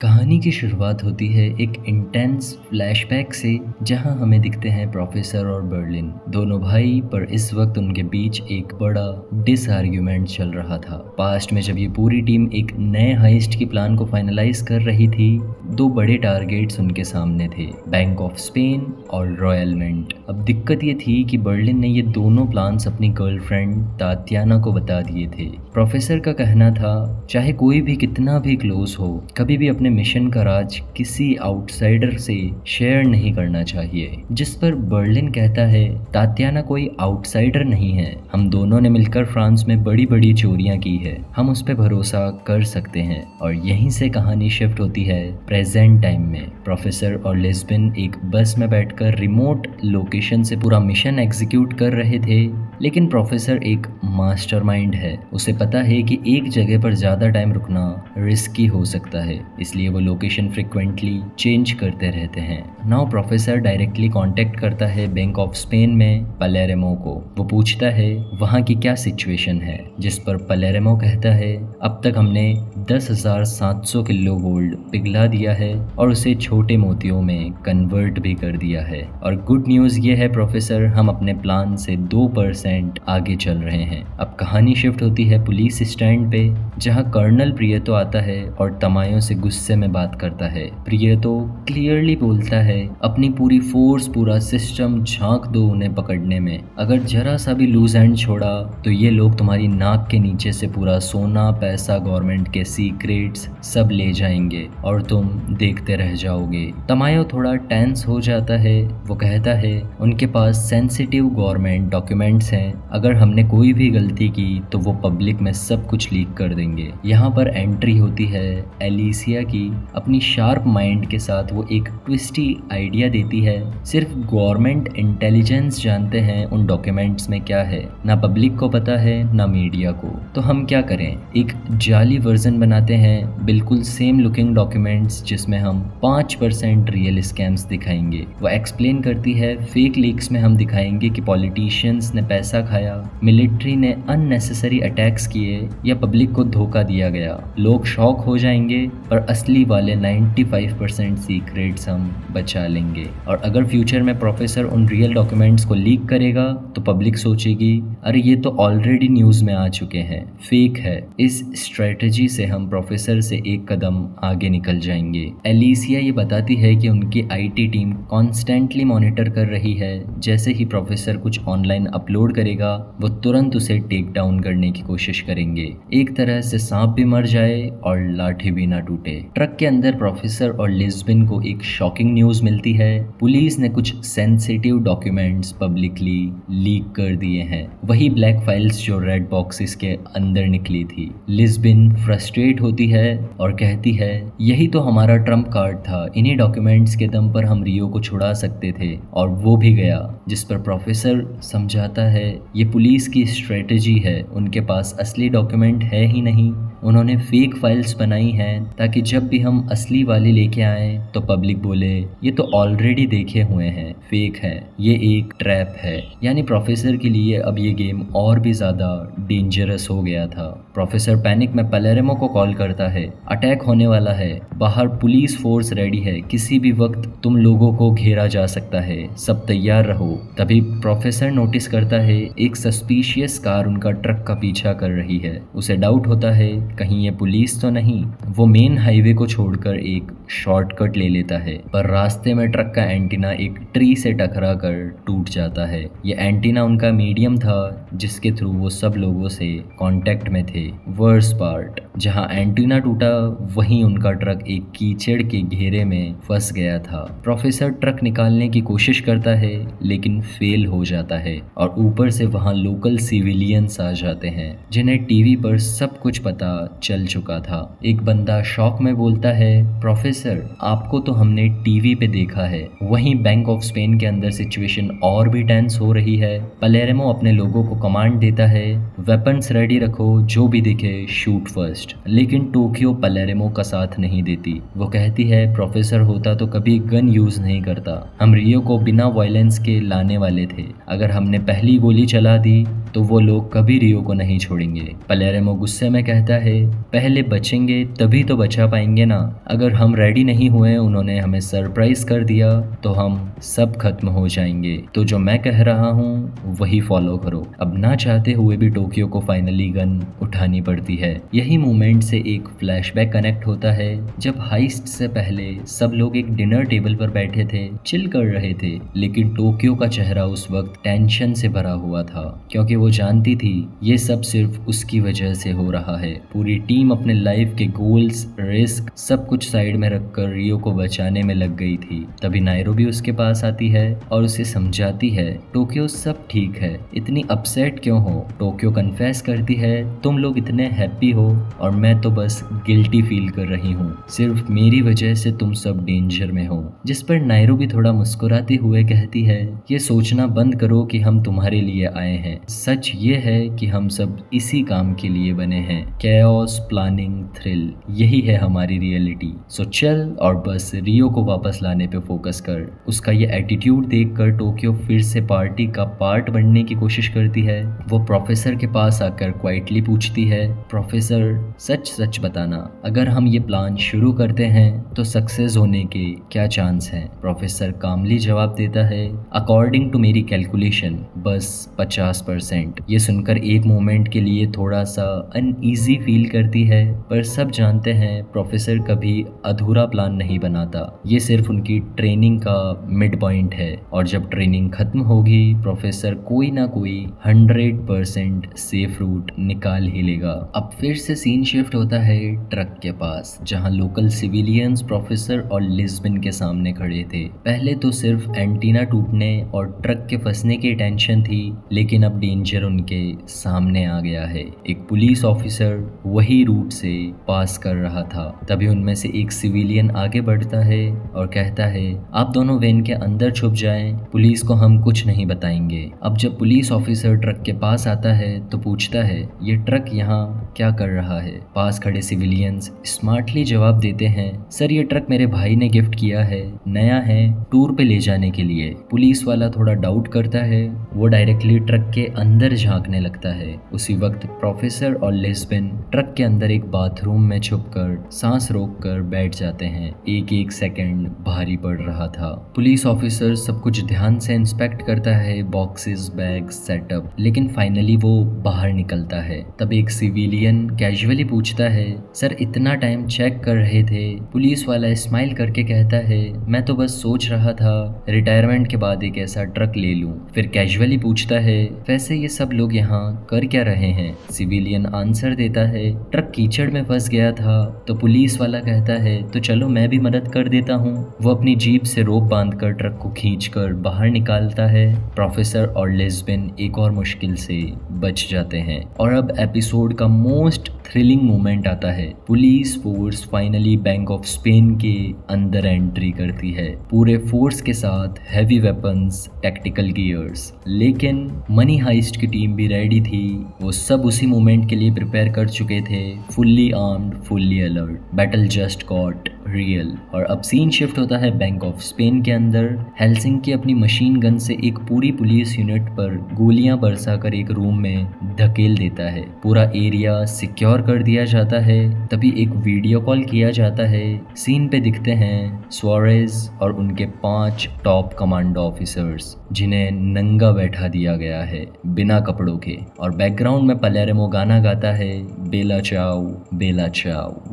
कहानी की शुरुआत होती है एक इंटेंस फ्लैशबैक से, जहां हमें दिखते हैं प्रोफेसर और बर्लिन दोनों भाई। पर इस वक्त उनके बीच एक बड़ा डिसआर्ग्यूमेंट चल रहा था। पास्ट में जब ये पूरी टीम एक नए हाइस्ट की प्लान को फाइनलाइज कर रही थी, दो बड़े टारगेट्स उनके सामने थे, बैंक ऑफ स्पेन और रॉयल मिंट। अब दिक्कत ये थी कि बर्लिन ने ये दोनों प्लान्स अपनी गर्लफ्रेंड तातियाना को बता दिए थे। प्रोफेसर का कहना था, चाहे कोई भी कितना भी क्लोज हो, कभी भी अपने मिशन का राज किसी आउटसाइडर से शेयर नहीं करना चाहिए। जिस पर बर्लिन कहता है, तातियाना कोई आउटसाइडर नहीं है, हम दोनों ने मिलकर फ्रांस में बड़ी बड़ी चोरियां की है, हम उस पर भरोसा कर सकते हैं। और यहीं से कहानी शिफ्ट होती है प्रेजेंट टाइम में। प्रोफेसर और लिस्बन एक बस में बैठकर रिमोट लोकेशन से पूरा मिशन एग्जीक्यूट कर रहे थे। लेकिन प्रोफेसर एक मास्टरमाइंड है, उसे पता है कि एक जगह पर ज़्यादा टाइम रुकना रिस्की हो सकता है, इसलिए वो लोकेशन फ्रिक्वेंटली चेंज करते रहते हैं। नाउ प्रोफेसर डायरेक्टली कांटेक्ट करता है बैंक ऑफ स्पेन में पलेरेमो को। वो पूछता है वहाँ की क्या सिचुएशन है, जिस पर पलेरेमो कहता है, अब तक हमने 10,700 किलो गोल्ड पिघला दिया है और उसे छोटे मोतियों में कन्वर्ट भी कर दिया है। और गुड न्यूज़ ये है प्रोफेसर, हम अपने प्लान से 2% आगे चल रहे हैं। अब कहानी शिफ्ट होती है पुलिस स्टैंड पे, जहाँ कर्नल प्रियतो आता है और तमायो से गुस्से में बात करता है। प्रियतो क्लियरली बोलता है, अपनी पूरी फोर्स, पूरा सिस्टम झांक दो उन्हें पकड़ने में। अगर जरा सा भी लूज एंड छोड़ा तो ये लोग तुम्हारी नाक के नीचे से पूरा सोना, पैसा, गवर्नमेंट के सीक्रेट्स सब ले जाएंगे और तुम देखते रह जाओगे। तमायो थोड़ा टेंस हो जाता है। वो कहता है, उनके पास सेंसिटिव गवर्नमेंट डॉक्यूमेंट्स हैं, अगर हमने कोई भी गलती की तो वो पब्लिक में सब कुछ लीक कर देंगे। यहाँ पर एंट्री होती है एलिसिया की। अपनी शार्प माइंड के साथ वो एक ट्विस्टी आइडिया देती है, सिर्फ गवर्नमेंट इंटेलिजेंस जानते हैं उन डॉक्यूमेंट्स में क्या है, ना पब्लिक को पता है ना मीडिया को। तो हम क्या करें, एक जाली वर्जन बनाते हैं, बिल्कुल सेम लुकिंग डॉक्यूमेंट्स, जिसमें हम 5% रियल स्कैम्स दिखाएंगे। वो एक्सप्लेन करती है, फेक लीक्स में हम दिखाएंगे कि पॉलिटिशियंस ने पैसा खाया, मिलिट्री ने अननेसेसरी अटैक्स किए या पब्लिक को धोखा दिया गया। लोग शॉक हो जाएंगे, पर असली वाले 95% सीक्रेट्स हम बचा लेंगे। और अगर फ्यूचर में प्रोफेसर उन रियल डॉक्यूमेंट्स को लीक करेगा तो पब्लिक सोचेगी, अरे ये तो ऑलरेडी न्यूज़ में आ चुके हैं, फेक है। इस स्ट्रेटजी से हम प्रोफेसर से एक कदम आगे निकल जाएंगे। एलिसिया ये बताती है कि उनकी आईटी टीम कॉन्स्टेंटली मॉनिटर कर रही है, जैसे ही प्रोफेसर कुछ ऑनलाइन अपलोड करेगा वो तुरंत उसे टेक डाउन करने की कोशिश करेंगे। एक तरह से सांप भी मर जाए और लाठी भी ना टूटे। ट्रक के अंदर प्रोफेसर और लिस्बन को एक शॉकिंग न्यूज़ मिलती है, पुलिस ने कुछ सेंसिटिव डॉक्यूमेंट्स पब्लिकली लीक कर दिए हैं, वही ब्लैक फाइल्स जो रेड बॉक्सेस के अंदर निकली थी। लिस्बन फ्रस्ट्रेट होती है और कहती है, यही तो हमारा ट्रम्प कार्ड था, इन्हीं डॉक्यूमेंट्स के दम पर हम रियो को छुड़ा सकते थे और वो भी गया। जिस पर प्रोफेसर समझाता है, ये पुलिस की स्ट्रेटजी है, उनके पास असली डॉक्यूमेंट है ही नहीं, उन्होंने फेक फाइल्स बनाई हैं ताकि जब भी हम असली वाली लेके आएं तो पब्लिक बोले, ये तो ऑलरेडी देखे हुए हैं, फेक है, ये एक ट्रैप है। यानी प्रोफेसर के लिए अब ये गेम और भी ज़्यादा डेंजरस हो गया था। प्रोफेसर पैनिक में पलेरेमो को कॉल करता है, अटैक होने वाला है, बाहर पुलिस फोर्स रेडी है, किसी भी वक्त तुम लोगों को घेरा जा सकता है, सब तैयार रहो। तभी प्रोफेसर नोटिस करता है, एक सस्पिशियस कार उनका ट्रक का पीछा कर रही है। उसे डाउट होता है, कहीं ये पुलिस तो नहीं। वो मेन हाईवे को छोड़कर एक शॉर्टकट ले लेता है, पर रास्ते में ट्रक का एंटीना एक ट्री से टकरा कर टूट जाता है। ये एंटीना उनका मीडियम था जिसके थ्रू वो सब लोगों से कांटेक्ट में थे। वर्स पार्ट, जहां एंटीना टूटा वहीं उनका ट्रक एक कीचड़ के घेरे में फंस गया था। प्रोफेसर ट्रक निकालने की कोशिश करता है लेकिन फेल हो जाता है और ऊपर से वहां लोकल सिविलियंस आ जाते हैं, जिन्हें टीवी पर सब कुछ पता चल चुका था। एक बंदा शॉक में बोलता है, प्रोफेसर आपको तो हमने टीवी पे देखा है। वहीं बैंक ऑफ स्पेन के अंदर सिचुएशन और भी टेंस हो रही है। पलेरेमो अपने लोगों को कमांड देता है, वेपन्स रेडी रखो, जो भी दिखे शूट फर्स्ट। लेकिन टोक्यो पलेरेमो का साथ नहीं देती। वो कहती है, प्रोफेसर होता तो कभी गन यूज नहीं करता, हम रियो को बिना वायलेंस के लाने वाले थे, अगर हमने पहली गोली चला दी तो वो लोग कभी रियो को नहीं छोड़ेंगे। पलेरेमो गुस्से में कहता है, पहले बचेंगे तभी तो बचा पाएंगे ना। अगर हम रेडी नहीं हुए, उन्होंने हमें सरप्राइज कर दिया तो हम सब खत्म हो जाएंगे। तो जो मैं कह रहा हूँ वही फॉलो करो। अब ना चाहते हुए भी टोक्यो को फाइनली गन उठानी पड़ती है। यही मोमेंट से एक फ्लैशबैक कनेक्ट होता है जब हाइस्ट से पहले सब लोग एक डिनर टेबल पर बैठे थे, चिल कर रहे थे, लेकिन टोक्यो का चेहरा उस वक्त टेंशन से भरा हुआ था क्योंकि वो जानती थी ये सब सिर्फ उसकी वजह से हो रहा है। पूरी टीम अपने लाइफ के गोल्स, रिस्क सब कुछ साइड में रखकर रियो को बचाने में लग गई थी। तभी नायरोबी उसके पास आती है और उसे समझाती है, टोक्यो सब ठीक है, इतनी अपसेट क्यों हो। टोक्यो कन्फेस करती है, तुम लोग इतने हैप्पी हो और मैं तो बस गिल्टी फील कर रही हूँ, सिर्फ मेरी वजह से तुम सब डेंजर में हो। जिस पर नायरोबी थोड़ा मुस्कुराते हुए कहती है, ये सोचना बंद करो कि हम तुम्हारे लिए आए हैं। सच ये है कि हम सब इसी काम के लिए बने हैं, कैओस, प्लानिंग, थ्रिल, यही है हमारी रियलिटी। सो चल और बस रियो को वापस लाने पे फोकस कर। उसका ये एटीट्यूड देखकर टोक्यो फिर से पार्टी का पार्ट बनने की कोशिश करती है। वो प्रोफेसर के पास आकर क्वाइटली पूछती है, प्रोफेसर सच सच बताना, अगर हम ये प्लान शुरू करते हैं तो सक्सेस होने के क्या चांस हैं। प्रोफेसर कामली जवाब देता है, अकॉर्डिंग टू मेरी कैलकुलेशन बस 50%। ये सुनकर एक मोमेंट के लिए थोड़ा सा अनईजी फील करती है, पर सब जानते हैं प्रोफेसर कभी अधूरा प्लान नहीं बनाता, ये सिर्फ उनकी ट्रेनिंग का मिड पॉइंट है और जब ट्रेनिंग खत्म होगी प्रोफेसर कोई ना कोई 100% सेफ रूट निकाल ही लेगा। अब फिर से सीन शिफ्ट होता है ट्रक के पास, जहां लोकल सिविलियंस प्रोफेसर और लिस्बन के सामने खड़े थे। पहले तो सिर्फ एंटीना टूटने और ट्रक के फंसने की टेंशन थी, लेकिन अब डेंजर उनके सामने आ गया है। एक पुलिस ऑफिसर वही रूट से पास कर रहा था। तभी उनमें से एक सिविलियन आगे बढ़ता है और कहता है, आप दोनों वेन के अंदर छुप जाएं, पुलिस को हम कुछ नहीं बताएंगे। अब जब पुलिस ऑफिसर ट्रक के पास आता है तो पूछता है, ये ट्रक यहाँ क्या कर रहा है। पास खड़े सिविलियंस स्मार्टली जवाब देते हैं, सर ये ट्रक मेरे भाई ने गिफ्ट किया है, नया है, टूर पे ले जाने के लिए। पुलिस वाला थोड़ा डाउट करता है, वो डायरेक्टली ट्रक के अंदर झांकने लगता है। उसी वक्त प्रोफेसर और लिस्बन ट्रक के अंदर एक बाथरूम में छुपकर सांस रोककर बैठ जाते हैं। एक एक सेकंड भारी पड़ रहा था। पुलिस ऑफिसर सब कुछ ध्यान से इंस्पेक्ट करता है, बॉक्सेस, बैग, सेटअप, लेकिन फाइनली वो बाहर निकलता है। तब एक सिविलियन कैजुअली पूछता है, सर इतना टाइम चेक कर रहे थे। पुलिस वाला स्माइल करके कहता है, मैं तो बस सोच रहा था रिटायरमेंट के बाद एक ऐसा ट्रक ले लूं। फिर कैजुअली पूछता है, वैसे ये सब लोग यहाँ कर क्या रहे हैं। सिविलियन आंसर देता है, ट्रक कीचड़ में फंस गया था। तो पुलिस वाला कहता है, तो चलो मैं भी मदद कर देता हूँ। वो अपनी जीप से रोप बांधकर ट्रक को खींचकर बाहर निकालता है। प्रोफेसर और लिस्बन एक और मुश्किल से बच जाते हैं। और अब एपिसोड का मोस्ट थ्रिलिंग मोमेंट आता है। Police force finally bank of Spain के अंदर एंट्री करती है, पूरे फोर्स के साथ, हैवी वेपन्स, टैक्टिकल गियर्स। लेकिन मनी हाइस्ट की टीम भी रेडी थी। वो सब उसी मोमेंट के लिए प्रिपेयर कर चुके थे, fully armed, fully alert. Battle just got real. और अब सीन शिफ्ट होता है बैंक ऑफ स्पेन के अंदर। हेल्सिंकी अपनी मशीन गन से एक पूरी पुलिस यूनिट पर गोलियां बरसाकर एक रूम में धकेल देता है। पूरा एरिया सिक्योर कर दिया जाता है। तभी एक वीडियो कॉल किया जाता है। सीन पे दिखते हैं सुआरेज और उनके 5 टॉप कमांडो ऑफिसर्स, जिन्हें नंगा बैठा दिया गया है बिना कपड़ों के। और बैकग्राउंड में पलेरेमो गाना गाता है, बेला चाओ,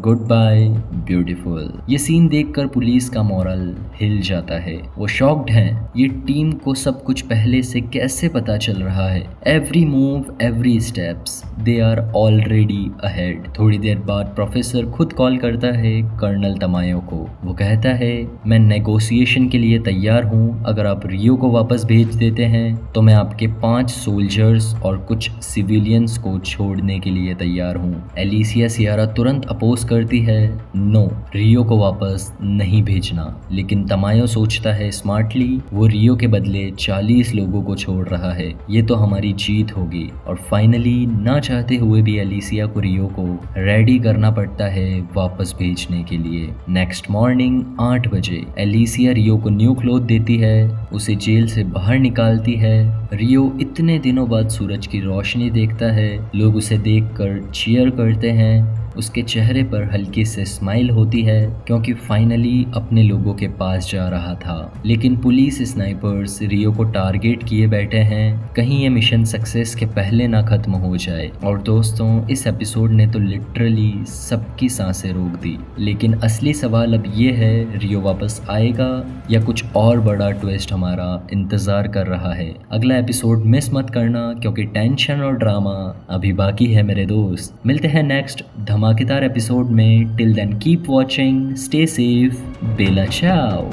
गुड बाय ब्यूटीफुल। ये सीन देखकर पुलिस का मोरल हिल जाता है। वो शॉक्ड हैं, ये टीम को सब कुछ पहले से कैसे पता चल रहा है। Every move, every steps, they are already ahead. थोड़ी देर बाद प्रोफेसर खुद कॉल करता है कर्नल तमायो को। वो कहता है, मैं नेगोशिएशन के लिए तैयार हूँ। अगर आप रियो को वापस भेज देते हैं तो मैं आपके 5 सोल्जर्स और कुछ सिविलियंस को छोड़ने के लिए तैयार हूँ। एलिसिया सियारा तुरंत अपोज करती है, नो, रियो को वापस नहीं भेजना। लेकिन तमायो सोचता है स्मार्टली, वो रियो के बदले 40 लोगों को छोड़ रहा है, ये तो हमारी जीत होगी। और फाइनली ना चाहते हुए भी एलिसिया को रियो को रेडी करना पड़ता है वापस भेजने के लिए। नेक्स्ट मॉर्निंग 8 बजे एलिसिया रियो को न्यू क्लोथ देती है। उसे जेल से बाहर निकालती है। रियो इतने दिनों बाद सूरज की रोशनी देखता है। लोग उसे देखकर चीयर करते हैं। उसके चेहरे पर हल्की से स्माइल होती है क्योंकि फाइनली अपने लोगों के पास जा रहा था। लेकिन पुलिस स्नाइपर्स रियो को टारगेट किए बैठे हैं, कहीं ये मिशन सक्सेस के पहले ना खत्म हो जाए। और दोस्तों, इस एपिसोड ने तो लिटरली सबकी सांसें रोक दी। लेकिन असली सवाल अब ये है, रियो वापस आएगा या कुछ और बड़ा ट्विस्ट हमारा इंतजार कर रहा है। अगला एपिसोड मिस मत करना क्योंकि टेंशन और ड्रामा अभी बाकी है मेरे दोस्त। मिलते हैं नेक्स्ट धमाकेदार एपिसोड में। Till then keep watching, stay safe, बेला चाओ।